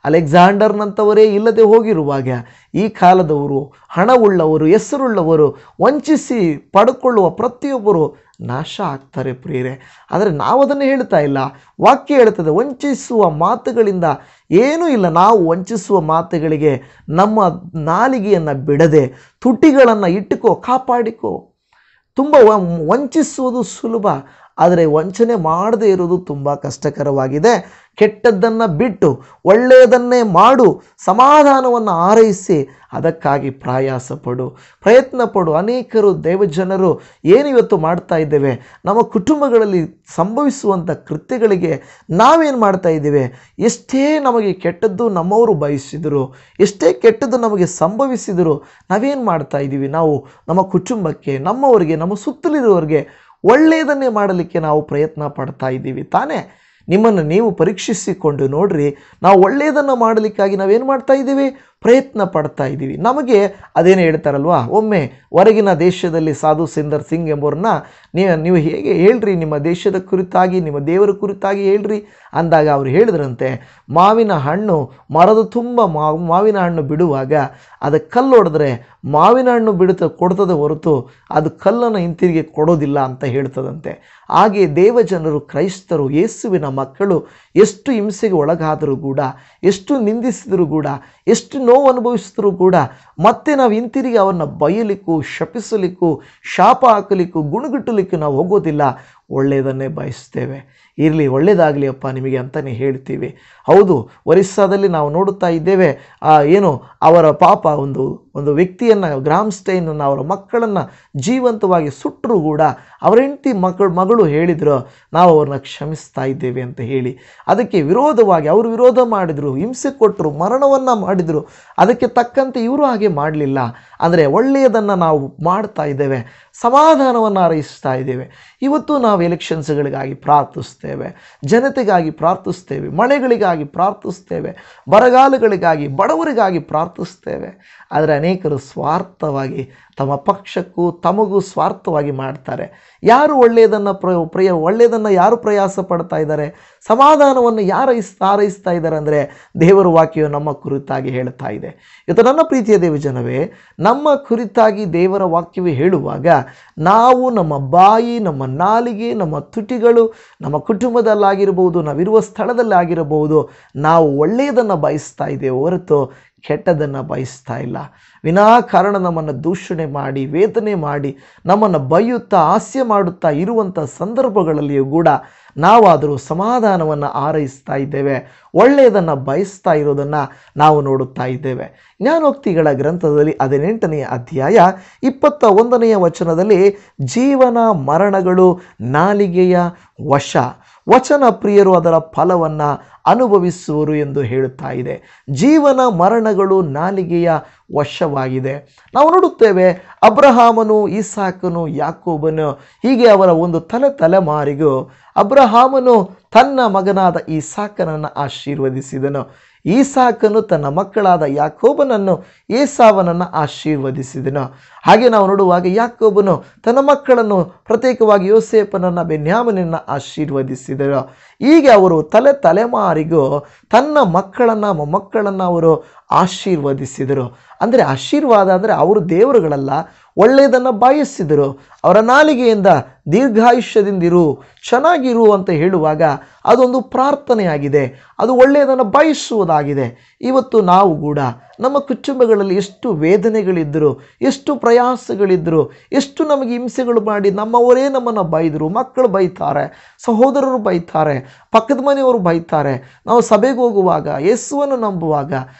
ಅಲೆಕ್ಸಾಂಡರ್ನಂಥವರೇ ಇಲ್ಲದೆ ಹೋಗಿರುವಾಗ ಈ ಕಾಲದವರು, ಹಣವುಳ್ಳವರು, ಹೆಸರುಳ್ಳವರು, ವಂಚಿಸಿ ಪಡ್ಕೊಳ್ಳುವ ಪ್ರತಿಯೊಬ್ಬರು ನಾಶ ಆಗ್ತಾರೆ ಪ್ರಿಯರೇ. ಆದರೆ ನಾವು ಅದನ್ನು ಹೇಳ್ತಾ ಇಲ್ಲ. ವಾಕ್ಯ ಹೇಳ್ತದೆ, ವಂಚಿಸುವ ಮಾತುಗಳಿಂದ ಏನೂ ಇಲ್ಲ. ನಾವು ವಂಚಿಸುವ ಮಾತುಗಳಿಗೆ ನಮ್ಮ ನಾಲಿಗೆಯನ್ನು ಬಿಡದೆ ತುಟಿಗಳನ್ನು ಇಟ್ಟುಕೋ, ಕಾಪಾಡಿಕೋ. ತುಂಬ ವಂಚಿಸುವುದು ಸುಲಭ, ಆದರೆ ವಂಚನೆ ಮಾಡದೇ ಇರುವುದು ತುಂಬ ಕಷ್ಟಕರವಾಗಿದೆ. ಕೆಟ್ಟದ್ದನ್ನು ಬಿಟ್ಟು ಒಳ್ಳೆಯದನ್ನೇ ಮಾಡು, ಸಮಾಧಾನವನ್ನು ಆರೈಸಿ ಅದಕ್ಕಾಗಿ ಪ್ರಯತ್ನ ಪಡು. ಅನೇಕರು ದೇವಜನರು ಏನಿವತ್ತು ಮಾಡ್ತಾ ಇದ್ದೇವೆ, ನಮ್ಮ ಕುಟುಂಬಗಳಲ್ಲಿ ಸಂಭವಿಸುವಂಥ ಕೃತ್ಯಗಳಿಗೆ ನಾವೇನು ಮಾಡ್ತಾ ಇದ್ದೇವೆ? ಎಷ್ಟೇ ನಮಗೆ ಕೆಟ್ಟದ್ದು ನಮ್ಮವರು ಬಯಸಿದರು, ಎಷ್ಟೇ ಕೆಟ್ಟದ್ದು ನಮಗೆ ಸಂಭವಿಸಿದರು, ನಾವೇನು ಮಾಡ್ತಾ ಇದ್ದೀವಿ? ನಾವು ನಮ್ಮ ಕುಟುಂಬಕ್ಕೆ, ನಮ್ಮವರಿಗೆ, ನಮ್ಮ ಸುತ್ತಲಿರುವವರಿಗೆ ಒಳ್ಳೆಯದನ್ನೇ ಮಾಡಲಿಕ್ಕೆ ನಾವು ಪ್ರಯತ್ನ ಪಡ್ತಾ ಇದ್ದೀವಿ ತಾನೇ? ನಿಮ್ಮನ್ನು ನೀವು ಪರೀಕ್ಷಿಸಿಕೊಂಡು ನೋಡ್ರಿ. ನಾವು ಒಳ್ಳೆಯದನ್ನು ಮಾಡಲಿಕ್ಕಾಗಿ ನಾವೇನು ಮಾಡ್ತಾ ಇದ್ದೀವಿ? ಪ್ರಯತ್ನ ಪಡ್ತಾ ಇದ್ದೀವಿ. ನಮಗೆ ಅದೇನು ಹೇಳ್ತಾರಲ್ವಾ, ಒಮ್ಮೆ ಹೊರಗಿನ ದೇಶದಲ್ಲಿ ಸಾಧು ಸುಂದರ್ ಸಿಂಗ್ ಎಂಬವ್ರನ್ನ ನೀವು ಹೇಗೆ ಹೇಳ್ರಿ, ನಿಮ್ಮ ದೇಶದ ಕುರಿತಾಗಿ, ನಿಮ್ಮ ದೇವರ ಕುರಿತಾಗಿ ಹೇಳ್ರಿ ಅಂದಾಗ ಅವರು ಹೇಳಿದ್ರಂತೆ, ಮಾವಿನ ಹಣ್ಣು ಮರದ ತುಂಬ ಮಾವಿನ ಹಣ್ಣು ಬಿಡುವಾಗ ಅದು ಕಲ್ಲು ಹೊಡೆದ್ರೆ ಮಾವಿನ ಹಣ್ಣು ಕೊಡ್ತದೆ ಹೊರತು ಅದು ಕಲ್ಲನ್ನು ಹಿಂತಿರುಗಿ ಕೊಡೋದಿಲ್ಲ ಅಂತ ಹೇಳ್ತದಂತೆ. ಹಾಗೆ ದೇವಜನರು, ಕ್ರೈಸ್ತರು, ಯೇಸುವಿನ ಮಕ್ಕಳು ಎಷ್ಟು ಹಿಂಸೆಗೆ ಒಳಗಾದರೂ ಕೂಡ, ಎಷ್ಟು ನಿಂದಿಸಿದರೂ ಕೂಡ, ಎಷ್ಟು ನೋವು ಅನುಭವಿಸಿದರೂ ಕೂಡ ಮತ್ತೆ ನಾವು ಹಿಂತಿರುಗಿ ಅವನ್ನ ಬಯಲಿಕ್ಕೂ, ಶಪಿಸಲಿಕ್ಕೂ, ಶಾಪ ಹಾಕಲಿಕ್ಕೂ, ಗುಣಗುಟ್ಟಲಿಕ್ಕೂ ನಾವು ಹೋಗೋದಿಲ್ಲ. ಒಳ್ಳೆಯದನ್ನೇ ಬಯಸ್ತೇವೆ. ಇರಲಿ, ಒಳ್ಳೆಯದಾಗಲಿ ಅಪ್ಪ ನಿಮಗೆ ಅಂತಲೇ ಹೇಳ್ತೀವಿ. ಹೌದು, ಒರಿಸ್ಸಾದಲ್ಲಿ ನಾವು ನೋಡುತ್ತಾ ಇದ್ದೇವೆ, ಅವರ ಪಾಪ ಒಂದು ಒಂದು ವ್ಯಕ್ತಿಯನ್ನು, ಗ್ರಾಮ್ ಸ್ಟೈನನ್ನು, ಅವರ ಮಕ್ಕಳನ್ನು ಜೀವಂತವಾಗಿ ಸುಟ್ಟರೂ ಕೂಡ ಅವರ ಹೆಂಡತಿ ಮಗಳು ಹೇಳಿದ್ರು, ನಾವು ಅವ್ರನ್ನ ಕ್ಷಮಿಸ್ತಾ ಇದ್ದೇವೆ ಅಂತ ಹೇಳಿ. ಅದಕ್ಕೆ ವಿರೋಧವಾಗಿ ಅವರು ವಿರೋಧ ಮಾಡಿದರು, ಹಿಂಸೆ ಕೊಟ್ಟರು, ಮರಣವನ್ನು ಮಾಡಿದರು. ಅದಕ್ಕೆ ತಕ್ಕಂತೆ ಇವರು ಹಾಗೆ ಮಾಡಲಿಲ್ಲ. ಅಂದರೆ ಒಳ್ಳೆಯದನ್ನು ನಾವು ಮಾಡ್ತಾ ಇದ್ದೇವೆ, ಸಮಾಧಾನವನ್ನು ಹಾರೈಸ್ತಾ ಇದ್ದೇವೆ. ಇವತ್ತು ನಾವು ಎಲೆಕ್ಷನ್ಸ್ಗಳಿಗಾಗಿ ಪ್ರಾರ್ಥಿಸ್ತೇವೆ, ಜನತೆಗಾಗಿ ಪ್ರಾರ್ಥಿಸ್ತೇವೆ, ಮಳೆಗಳಿಗಾಗಿ ಪ್ರಾರ್ಥಿಸ್ತೇವೆ, ಬರಗಾಲಗಳಿಗಾಗಿ, ಬಡವರಿಗಾಗಿ ಪ್ರಾರ್ಥಿಸ್ತೇವೆ. ಆದರೆ ಅನೇಕರು ಸ್ವಾರ್ಥವಾಗಿ ತಮ್ಮ ಪಕ್ಷಕ್ಕೂ ತಮಗೂ ಸ್ವಾರ್ಥವಾಗಿ ಮಾಡ್ತಾರೆ. ಯಾರು ಒಳ್ಳೆಯದನ್ನು ಒಳ್ಳೆಯದನ್ನು ಯಾರು ಪ್ರಯಾಸ ಪಡ್ತಾ ಇದ್ದಾರೆ, ಸಮಾಧಾನವನ್ನು ಯಾರು ಹಾರೈಸ್ತಾ ಇದ್ದಾರೆ ಅಂದರೆ ದೇವರ ವಾಕ್ಯವು ನಮ್ಮ ಕುರಿತಾಗಿ ಹೇಳ್ತಾ ಇದೆ. ಇವತ್ತು ನನ್ನ ಪ್ರೀತಿಯ ದೇವಜನವೇ, ನಮ್ಮ ಕುರಿತಾಗಿ ದೇವರ ವಾಕ್ಯವು ಹೇಳುವಾಗ ನಾವು ನಮ್ಮ ಬಾಯಿ, ನಮ್ಮ ನಾಲಿಗೆ, ನಮ್ಮ ತುಟಿಗಳು, ನಮ್ಮ ಕುಟುಂಬದಲ್ಲಾಗಿರಬಹುದು, ನಾವಿರುವ ಸ್ಥಳದಲ್ಲಾಗಿರಬಹುದು, ನಾವು ಒಳ್ಳೆಯದನ್ನು ಬಯಸ್ತಾ ಇದ್ದೇವೆ ಹೊರತು ಕೆಟ್ಟದನ್ನು ಬಯಸ್ತಾ ಇಲ್ಲ. ವಿನಾಕಾರಣ ನಮ್ಮನ್ನು ದೂಷಣೆ ಮಾಡಿ, ವೇದನೆ ಮಾಡಿ, ನಮ್ಮನ್ನು ಬೈಯುತ್ತಾ ಹಾಸ್ಯ ಮಾಡುತ್ತಾ ಇರುವಂಥ ಸಂದರ್ಭಗಳಲ್ಲಿಯೂ ಕೂಡ ನಾವಾದರೂ ಸಮಾಧಾನವನ್ನು ಹಾರೈಸ್ತಾ ಇದ್ದೇವೆ, ಒಳ್ಳೆಯದನ್ನು ಬಯಸ್ತಾ ಇರೋದನ್ನು ನಾವು ನೋಡುತ್ತಾ ಇದ್ದೇವೆ. ಜ್ಞಾನೋಕ್ತಿಗಳ ಗ್ರಂಥದಲ್ಲಿ 18ನೇ ಅಧ್ಯಾಯ 21ನೇ ವಚನದಲ್ಲಿ ಜೀವನ ಮರಣಗಳು ನಾಲಿಗೆಯ ವಶ, ವಚನ ಪ್ರಿಯರು ಅದರ ಫಲವನ್ನು ಅನುಭವಿಸುವರು ಎಂದು ಹೇಳುತ್ತಾ ಇದೆ. ಜೀವನ ಮರಣಗಳು ನಾಲಿಗೆಯ ವಶವಾಗಿದೆ. ನಾವು ನೋಡುತ್ತೇವೆ, ಅಬ್ರಹಾಮನು, ಇಸಾಕನು, ಯಾಕೋಬನು, ಹೀಗೆ ಅವರ ಒಂದು ತಲೆಮಾರಿಗೂ ಅಬ್ರಹಾಮನು ತನ್ನ ಮಗನಾದ ಇಸಾಕನನ್ನು ಆಶೀರ್ವದಿಸಿದನು. ಈಸಾಕನು ತನ್ನ ಮಕ್ಕಳಾದ ಯಾಕೋಬನನ್ನು, ಏಸಾವನನ್ನು ಆಶೀರ್ವದಿಸಿದನು. ಹಾಗೆ ನಾವು ನೋಡುವಾಗ ಯಾಕೋಬನು ತನ್ನ ಮಕ್ಕಳನ್ನು, ಪ್ರತ್ಯೇಕವಾಗಿ ಯೋಸೇಫನನ್ನು, ಬೆನ್ಯಾಮನನ್ನು ಆಶೀರ್ವದಿಸಿದರು. ಹೀಗೆ ಅವರು ತಲೆಮಾರಿಗೂ ತನ್ನ ಮಕ್ಕಳನ್ನು ಅವರು ಆಶೀರ್ವದಿಸಿದರು. ಅಂದರೆ ಆಶೀರ್ವಾದ ಅಂದರೆ ಅವರು ದೇವರುಗಳಲ್ಲ, ಒಳ್ಳೆಯದನ್ನು ಬಯಸಿದರು. ಅವರ ನಾಲಿಗೆಯಿಂದ ದೀರ್ಘಾಯುಷ್ಯದಿಂದಿರು, ಚೆನ್ನಾಗಿರು ಅಂತ ಹೇಳುವಾಗ ಅದೊಂದು ಪ್ರಾರ್ಥನೆಯಾಗಿದೆ, ಅದು ಒಳ್ಳೆಯದನ್ನು ಬಯಸುವುದಾಗಿದೆ. ಇವತ್ತು ನಾವು ಕೂಡ ನಮ್ಮ ಕುಟುಂಬಗಳಲ್ಲಿ ಎಷ್ಟು ವೇದನೆಗಳಿದ್ದರು, ಎಷ್ಟು ಪ್ರಯಾಸಗಳಿದ್ದರು, ಎಷ್ಟು ನಮಗೆ ಹಿಂಸೆಗಳು ಮಾಡಿ ನಮ್ಮವರೇ ನಮ್ಮನ್ನು ಬೈದರು, ಮಕ್ಕಳು ಬೈತಾರೆ, ಸಹೋದರರು ಬೈತಾರೆ, ಪಕ್ಕದ ಮನೆಯವರು ಬೈತಾರೆ. ನಾವು ಸಭೆಗೆ ಹೋಗುವಾಗ, ಯೇಸುವನ್ನು ನಂಬುವಾಗ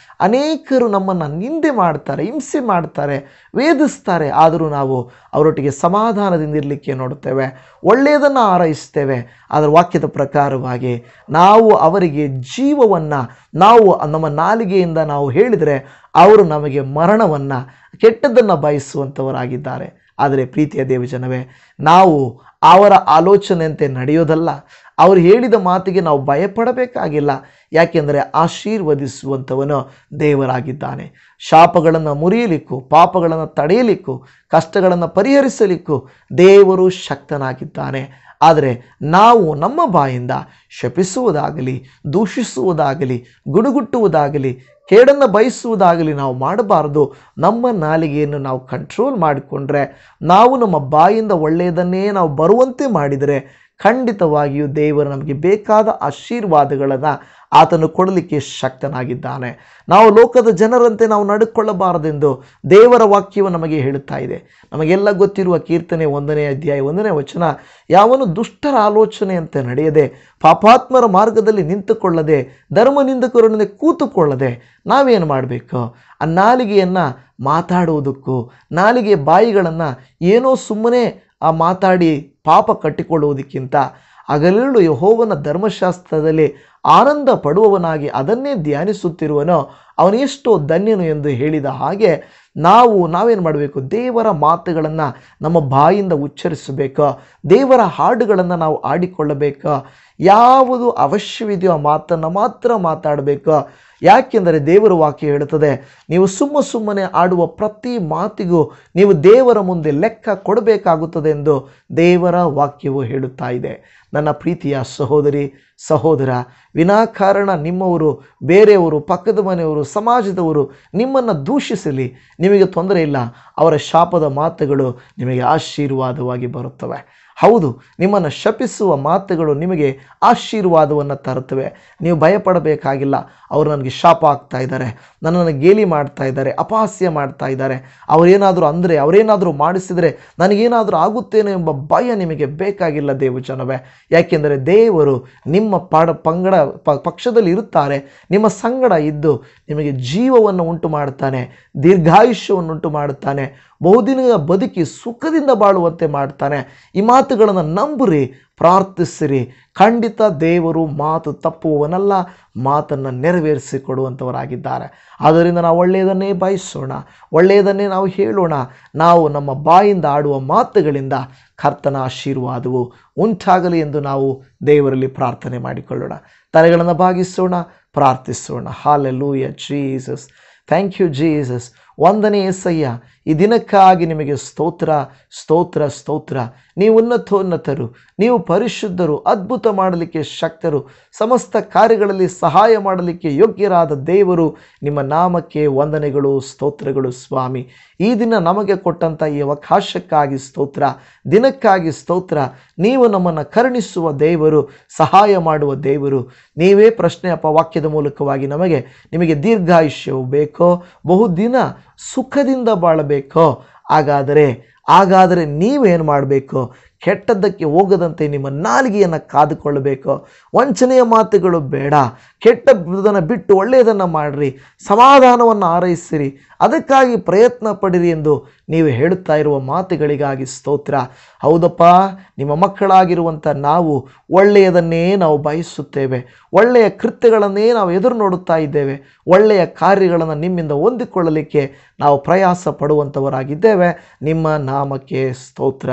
ಅನೇಕರು ನಮ್ಮನ್ನು ನಿಂದೆ ಮಾಡ್ತಾರೆ, ಹಿಂಸೆ ಮಾಡ್ತಾರೆ, ವೇದಿಸ್ತಾರೆ. ಆದರೂ ನಾವು ಅವರೊಟ್ಟಿಗೆ ಸಮಾಧಾನದಿಂದ ಇರಲಿಕ್ಕೆ ನೋಡುತ್ತೇವೆ, ಒಳ್ಳೆಯದನ್ನು ಹಾರೈಸ್ತೇವೆ. ಅದರ ವಾಕ್ಯದ ಪ್ರಕಾರವಾಗಿ ನಾವು ಅವರಿಗೆ ಜೀವವನ್ನು ನಾವು ನಮ್ಮ ನಾಲಿಗೆಯಿಂದ ನಾವು ಹೇಳಿದರೆ ಅವರು ನಮಗೆ ಮರಣವನ್ನು, ಕೆಟ್ಟದ್ದನ್ನು ಬಯಸುವಂಥವರಾಗಿದ್ದಾರೆ. ಆದರೆ ಪ್ರೀತಿಯ ದೇವಜನವೇ, ನಾವು ಅವರ ಆಲೋಚನೆಯಂತೆ ನಡೆಯೋದಲ್ಲ, ಅವರು ಹೇಳಿದ ಮಾತಿಗೆ ನಾವು ಭಯಪಡಬೇಕಾಗಿಲ್ಲ. ಯಾಕೆಂದರೆ ಆಶೀರ್ವದಿಸುವಂಥವನು ದೇವರಾಗಿದ್ದಾನೆ. ಶಾಪಗಳನ್ನು ಮುರಿಯಲಿಕ್ಕೂ, ಪಾಪಗಳನ್ನು ತಡೆಯಲಿಕ್ಕೂ, ಕಷ್ಟಗಳನ್ನು ಪರಿಹರಿಸಲಿಕ್ಕೂ ದೇವರು ಶಕ್ತನಾಗಿದ್ದಾನೆ. ಆದರೆ ನಾವು ನಮ್ಮ ಬಾಯಿಂದ ಶಪಿಸುವುದಾಗಲಿ, ದೂಷಿಸುವುದಾಗಲಿ, ಗುಡುಗುಟ್ಟುವುದಾಗಲಿ, ಕೇಡನ್ನು ಬಯಸುವುದಾಗಲಿ ನಾವು ಮಾಡಬಾರದು. ನಮ್ಮ ನಾಲಿಗೆಯನ್ನು ನಾವು ಕಂಟ್ರೋಲ್ ಮಾಡಿಕೊಂಡ್ರೆ, ನಾವು ನಮ್ಮ ಬಾಯಿಂದ ಒಳ್ಳೆಯದನ್ನೇ ನಾವು ಬರುವಂತೆ ಮಾಡಿದರೆ ಖಂಡಿತವಾಗಿಯೂ ದೇವರು ನಮಗೆ ಬೇಕಾದ ಆಶೀರ್ವಾದಗಳನ್ನು ಆತನು ಕೊಡಲಿಕ್ಕೆ ಶಕ್ತನಾಗಿದ್ದಾನೆ. ನಾವು ಲೋಕದ ಜನರಂತೆ ನಾವು ನಡ್ಕೊಳ್ಳಬಾರದೆಂದು ದೇವರ ವಾಕ್ಯವು ನಮಗೆ ಹೇಳುತ್ತಾ ಇದೆ. ನಮಗೆಲ್ಲ ಗೊತ್ತಿರುವ ಕೀರ್ತನೆ 1ನೇ ಅಧ್ಯಾಯ 1ನೇ ವಚನ, ಯಾವನು ದುಷ್ಟರ ಆಲೋಚನೆಯಂತೆ ನಡೆಯದೆ, ಪಾಪಾತ್ಮರ ಮಾರ್ಗದಲ್ಲಿ ನಿಂತುಕೊಳ್ಳದೆ, ಧರ್ಮನಿಂದಕರೊಡನೆ ಕೂತುಕೊಳ್ಳದೆ ನಾವೇನು ಮಾಡಬೇಕು? ಆ ನಾಲಿಗೆಯನ್ನು ಮಾತಾಡುವುದಕ್ಕೂ, ನಾಲಿಗೆ ಬಾಯಿಗಳನ್ನು ಏನೋ ಸುಮ್ಮನೆ ಮಾತಾಡಿ ಪಾಪ ಕಟ್ಟಿಕೊಳ್ಳುವುದಕ್ಕಿಂತ ಹಗಲಿರುಳು ಯೆಹೋವನ ಧರ್ಮಶಾಸ್ತ್ರದಲ್ಲಿ ಆನಂದ ಪಡುವವನಾಗಿ ಅದನ್ನೇ ಧ್ಯಾನಿಸುತ್ತಿರುವನೋ ಅವನು ಎಷ್ಟೋ ಧನ್ಯನು ಎಂದು ಹೇಳಿದ ಹಾಗೆ ನಾವೇನು ಮಾಡಬೇಕು? ದೇವರ ಮಾತುಗಳನ್ನು ನಮ್ಮ ಬಾಯಿಂದ ಉಚ್ಚರಿಸಬೇಕು, ದೇವರ ಹಾಡುಗಳನ್ನು ನಾವು ಆಡಿಕೊಳ್ಳಬೇಕು. ಯಾವುದು ಅವಶ್ಯವಿದೆಯೋ ಆ ಮಾತನ್ನು ಮಾತ್ರ ಮಾತಾಡಬೇಕು. ಯಾಕೆಂದರೆ ದೇವರ ವಾಕ್ಯ ಹೇಳುತ್ತದೆ, ನೀವು ಸುಮ್ಮನೆ ಆಡುವ ಪ್ರತಿ ಮಾತಿಗೂ ನೀವು ದೇವರ ಮುಂದೆ ಲೆಕ್ಕ ಕೊಡಬೇಕಾಗುತ್ತದೆ ಎಂದು ದೇವರ ವಾಕ್ಯವು ಹೇಳುತ್ತಾ ಇದೆ. ನನ್ನ ಪ್ರೀತಿಯ ಸಹೋದರಿ ಸಹೋದರ, ವಿನಾಕಾರಣ ನಿಮ್ಮವರು, ಬೇರೆಯವರು, ಪಕ್ಕದ ಮನೆಯವರು, ಸಮಾಜದವರು ನಿಮ್ಮನ್ನು ದೂಷಿಸಲಿ, ನಿಮಗೆ ತೊಂದರೆ ಇಲ್ಲ. ಅವರ ಶಾಪದ ಮಾತುಗಳು ನಿಮಗೆ ಆಶೀರ್ವಾದವಾಗಿ ಬರುತ್ತವೆ. ಹೌದು, ನಿಮ್ಮನ್ನು ಶಪಿಸುವ ಮಾತುಗಳು ನಿಮಗೆ ಆಶೀರ್ವಾದವನ್ನು ತರುತ್ತವೆ. ನೀವು ಭಯಪಡಬೇಕಾಗಿಲ್ಲ. ಅವರು ನನಗೆ ಶಾಪ ಆಗ್ತಾ ಇದ್ದಾರೆ, ನನ್ನನ್ನು ಗೇಲಿ ಮಾಡ್ತಾ ಇದ್ದಾರೆ, ಅಪಹಾಸ್ಯ ಮಾಡ್ತಾ ಇದ್ದಾರೆ, ಅವರೇನಾದರೂ ಅಂದರೆ, ಅವರೇನಾದರೂ ಮಾಡಿಸಿದರೆ ನನಗೇನಾದರೂ ಆಗುತ್ತೇನೋ ಎಂಬ ಭಯ ನಿಮಗೆ ಬೇಕಾಗಿಲ್ಲ ದೇವಜನವೇ. ಯಾಕೆಂದರೆ ದೇವರು ನಿಮ್ಮ ಪಕ್ಷದಲ್ಲಿ ಇರುತ್ತಾರೆ, ನಿಮ್ಮ ಸಂಗಡ ಇದ್ದು ನಿಮಗೆ ಜೀವವನ್ನು ಉಂಟು ಮಾಡುತ್ತಾನೆ, ದೀರ್ಘಾಯುಷ್ಯವನ್ನು ಉಂಟು ಮಾಡುತ್ತಾನೆ, ಬಹುದಿನ ಬದುಕಿ ಸುಖದಿಂದ ಬಾಳುವಂತೆ ಮಾಡ್ತಾನೆ. ಈ ಮಾತುಗಳನ್ನು ನಂಬಿರಿ, ಪ್ರಾರ್ಥಿಸಿರಿ. ಖಂಡಿತ ದೇವರು ಮಾತು ತಪ್ಪುವವನಲ್ಲ, ಮಾತನ್ನು ನೆರವೇರಿಸಿಕೊಡುವಂಥವರಾಗಿದ್ದಾರೆ. ಆದ್ದರಿಂದ ನಾವು ಒಳ್ಳೆಯದನ್ನೇ ಬಯಸೋಣ, ಒಳ್ಳೆಯದನ್ನೇ ನಾವು ಹೇಳೋಣ. ನಾವು ನಮ್ಮ ಬಾಯಿಂದ ಆಡುವ ಮಾತುಗಳಿಂದ ಕರ್ತನ ಆಶೀರ್ವಾದವು ಉಂಟಾಗಲಿ ಎಂದು ನಾವು ದೇವರಲ್ಲಿ ಪ್ರಾರ್ಥನೆ ಮಾಡಿಕೊಳ್ಳೋಣ. ತಲೆಗಳನ್ನು ಬಾಗಿಸೋಣ, ಪ್ರಾರ್ಥಿಸೋಣ. Hallelujah Jesus, thank you Jesus. ವಂದನೆ యేసయ్య, ಈ ದಿನಕ್ಕಾಗಿ ನಿಮಗೆ ಸ್ತೋತ್ರ ಸ್ತೋತ್ರ ಸ್ತೋತ್ರ. ನೀವು ಉನ್ನತೋನ್ನತರು, ನೀವು ಪರಿಶುದ್ಧರು, ಅದ್ಭುತ ಮಾಡಲಿಕ್ಕೆ ಶಕ್ತರು, ಸಮಸ್ತ ಕಾರ್ಯಗಳಲ್ಲಿ ಸಹಾಯ ಮಾಡಲಿಕ್ಕೆ ಯೋಗ್ಯರಾದ ದೇವರು. ನಿಮ್ಮ ನಾಮಕ್ಕೆ ವಂದನೆಗಳು, ಸ್ತೋತ್ರಗಳು ಸ್ವಾಮಿ. ಈ ದಿನ ನಮಗೆ ಕೊಟ್ಟಂಥ ಈ ಅವಕಾಶಕ್ಕಾಗಿ ಸ್ತೋತ್ರ, ದಿನಕ್ಕಾಗಿ ಸ್ತೋತ್ರ. ನೀವು ನಮ್ಮನ್ನು ಕರುಣಿಸುವ ದೇವರು, ಸಹಾಯ ಮಾಡುವ ದೇವರು ನೀವೇ. ಪ್ರಶ್ನೆ ಅಪ್ಪ, ವಾಕ್ಯದ ಮೂಲಕವಾಗಿ ನಿಮಗೆ ದೀರ್ಘಾಯುಷ್ಯವು ಬೇಕೋ, ಬಹುದಿನ ಸುಖದಿಂದ ಬಾಳಬೇಕೋ? ಹಾಗಾದರೆ ನೀವೇನು ಮಾಡಬೇಕು? ಕೆಟ್ಟದ್ದಕ್ಕೆ ಹೋಗದಂತೆ ನಿಮ್ಮ ನಾಲಿಗೆಯನ್ನು ಕಾದುಕೊಳ್ಳಬೇಕು. ವಂಚನೆಯ ಮಾತುಗಳು ಬೇಡ. ಕೆಟ್ಟದನ್ನು ಬಿಟ್ಟು ಒಳ್ಳೆಯದನ್ನು ಮಾಡಿರಿ, ಸಮಾಧಾನವನ್ನು ಹಾರೈಸಿರಿ, ಅದಕ್ಕಾಗಿ ಪ್ರಯತ್ನ ಪಡಿರಿ ಎಂದು ನೀವು ಹೇಳುತ್ತಾ ಇರುವ ಮಾತುಗಳಿಗಾಗಿ ಸ್ತೋತ್ರ. ಹೌದಪ್ಪ, ನಿಮ್ಮ ಮಕ್ಕಳಾಗಿರುವಂಥ ನಾವು ಒಳ್ಳೆಯದನ್ನೇ ನಾವು ಬಯಸುತ್ತೇವೆ, ಒಳ್ಳೆಯ ಕೃತ್ಯಗಳನ್ನೇ ನಾವು ಎದುರು ನೋಡುತ್ತಾ ಇದ್ದೇವೆ, ಒಳ್ಳೆಯ ಕಾರ್ಯಗಳನ್ನು ನಿಮ್ಮಿಂದ ಹೊಂದಿಕೊಳ್ಳಲಿಕ್ಕೆ ನಾವು ಪ್ರಯಾಸ ಪಡುವಂಥವರಾಗಿದ್ದೇವೆ. ನಿಮ್ಮ ನಾಮಕ್ಕೆ ಸ್ತೋತ್ರ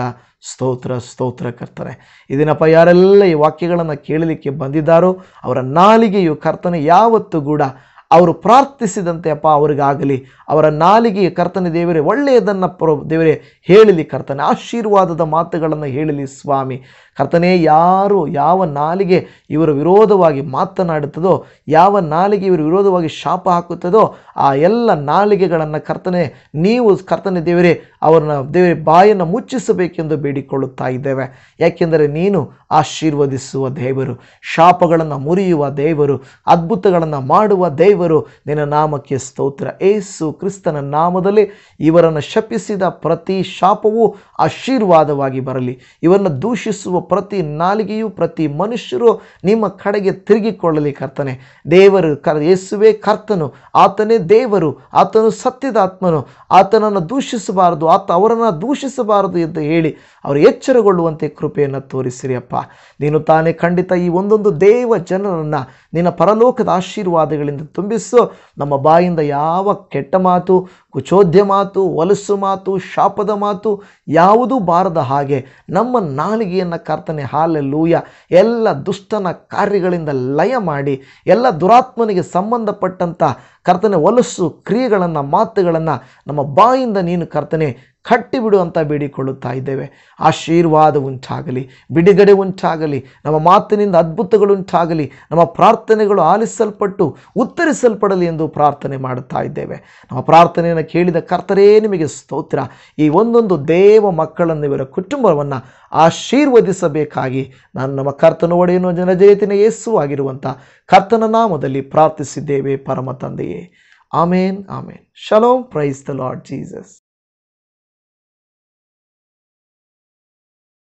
ಸ್ತೋತ್ರ ಸ್ತೋತ್ರ ಕರ್ತನೆ. ಇದನ್ನಪ್ಪ, ಯಾರೆಲ್ಲ ಈ ವಾಕ್ಯಗಳನ್ನು ಕೇಳಲಿಕ್ಕೆ ಬಂದಿದ್ದಾರೋ ಅವರ ನಾಲಿಗೆಯು ಕರ್ತನೆ ಯಾವತ್ತೂ ಕೂಡ ಅವರು ಪ್ರಾರ್ಥಿಸಿದಂತೆ ಅಪ್ಪ ಅವರಿಗಾಗಲಿ. ಅವರ ನಾಲಿಗೆಯ ಕರ್ತನೆ ದೇವರೇ ಒಳ್ಳೆಯದನ್ನು ದೇವರೇ ಹೇಳಲಿ ಕರ್ತನೆ, ಆಶೀರ್ವಾದದ ಮಾತುಗಳನ್ನು ಹೇಳಲಿ ಸ್ವಾಮಿ. ಕರ್ತನೆ, ಯಾವ ನಾಲಿಗೆ ಇವರ ವಿರೋಧವಾಗಿ ಮಾತನಾಡುತ್ತದೋ, ಯಾವ ನಾಲಿಗೆ ಇವರು ವಿರೋಧವಾಗಿ ಶಾಪ ಹಾಕುತ್ತದೋ, ಆ ಎಲ್ಲ ನಾಲಿಗೆಗಳನ್ನು ಕರ್ತನೆ ನೀವು ಕರ್ತನೆ ದೇವರೇ ಅವರನ್ನ ದೇವರೇ ಬಾಯನ್ನು ಮುಚ್ಚಿಸಬೇಕೆಂದು ಬೇಡಿಕೊಳ್ಳುತ್ತಾ ಇದ್ದೇವೆ. ಯಾಕೆಂದರೆ ನೀನು ಆಶೀರ್ವದಿಸುವ ದೇವರು, ಶಾಪಗಳನ್ನು ಮುರಿಯುವ ದೇವರು, ಅದ್ಭುತಗಳನ್ನು ಮಾಡುವ ದೇವರು. ನಿನ್ನ ನಾಮಕ್ಕೆ ಸ್ತೋತ್ರ. ಯೇಸು ಕ್ರಿಸ್ತನ ನಾಮದಲ್ಲಿ ಇವರನ್ನು ಶಪಿಸಿದ ಪ್ರತಿ ಶಾಪವೂ ಆಶೀರ್ವಾದವಾಗಿ ಬರಲಿ. ಇವರನ್ನು ದೂಷಿಸುವ ಪ್ರತಿ ನಾಲಿಗೆಯು, ಪ್ರತಿ ಮನುಷ್ಯರು ನಿಮ್ಮ ಕಡೆಗೆ ತಿರುಗಿಕೊಳ್ಳಲಿ ಕರ್ತನೆ. ದೇವರು ಯೇಸುವೇ ಕರ್ತನು, ಆತನೇ ದೇವರು, ಆತನು ಸತ್ಯದ ಆತ್ಮನು, ಆತನನ್ನು ದೂಷಿಸಬಾರದು, ಅವರನ್ನು ದೂಷಿಸಬಾರದು ಎಂದು ಹೇಳಿ ಅವರು ಎಚ್ಚರಗೊಳ್ಳುವಂತೆ ಕೃಪೆಯನ್ನು ತೋರಿಸಿರಿ ಅಪ್ಪ. ನೀನು ತಾನೇ ಖಂಡಿತ ಈ ಒಂದೊಂದು ದೇವ ಜನರನ್ನು ನಿನ್ನ ಪರಲೋಕದ ಆಶೀರ್ವಾದಗಳಿಂದ ತುಂಬಿಸು. ನಮ್ಮ ಬಾಯಿಂದ ಯಾವ ಕೆಟ್ಟ ಮಾತು, ಕುಚೋದ್ಯ ಮಾತು, ಹೊಲಸು ಮಾತು, ಶಾಪದ ಮಾತು ಯಾವುದೂ ಬಾರದ ಹಾಗೆ ನಮ್ಮ ನಾಲಿಗೆಯನ್ನು ಕರ್ತನೆ ಹಾಲೆಲೂಯ ಎಲ್ಲ ದುಷ್ಟನ ಕಾರ್ಯಗಳಿಂದ ಲಯ ಮಾಡಿ, ಎಲ್ಲ ದುರಾತ್ಮನಿಗೆ ಸಂಬಂಧಪಟ್ಟಂಥ ಕರ್ತನೆ ಹೊಲಸು ಕ್ರಿಯೆಗಳನ್ನು, ಮಾತುಗಳನ್ನು ನಮ್ಮ ಬಾಯಿಂದ ನೀನು ಕರ್ತನೆ ಕಟ್ಟಿಬಿಡು ಅಂತ ಬೇಡಿಕೊಳ್ಳುತ್ತಾ ಇದ್ದೇವೆ. ಆಶೀರ್ವಾದ ಉಂಟಾಗಲಿ, ಬಿಡುಗಡೆ ಉಂಟಾಗಲಿ, ನಮ್ಮ ಮಾತಿನಿಂದ ಅದ್ಭುತಗಳುಂಟಾಗಲಿ, ನಮ್ಮ ಪ್ರಾರ್ಥನೆಗಳು ಆಲಿಸಲ್ಪಟ್ಟು ಉತ್ತರಿಸಲ್ಪಡಲಿ ಎಂದು ಪ್ರಾರ್ಥನೆ ಮಾಡುತ್ತಾ ಇದ್ದೇವೆ. ನಮ್ಮ ಪ್ರಾರ್ಥನೆಯನ್ನು ಕೇಳಿದ ಕರ್ತರೇ ನಿಮಗೆ ಸ್ತೋತ್ರ. ಈ ಒಂದೊಂದು ದೇವ ಮಕ್ಕಳನ್ನು, ಇವರ ಕುಟುಂಬವನ್ನು ಆಶೀರ್ವದಿಸಬೇಕಾಗಿ ನಾನು ನಮ್ಮ ಕರ್ತನ ಒಡೆಯನು ಜನಜಯತಿನ ಯೇಸು ಆಗಿರುವಂಥ ಕರ್ತನ ನಾಮದಲ್ಲಿ ಪ್ರಾರ್ಥಿಸಿದ್ದೇವೆ ಪರಮ ತಂದೆಯೇ. Amen amen. Shalom. Praise the lord Jesus.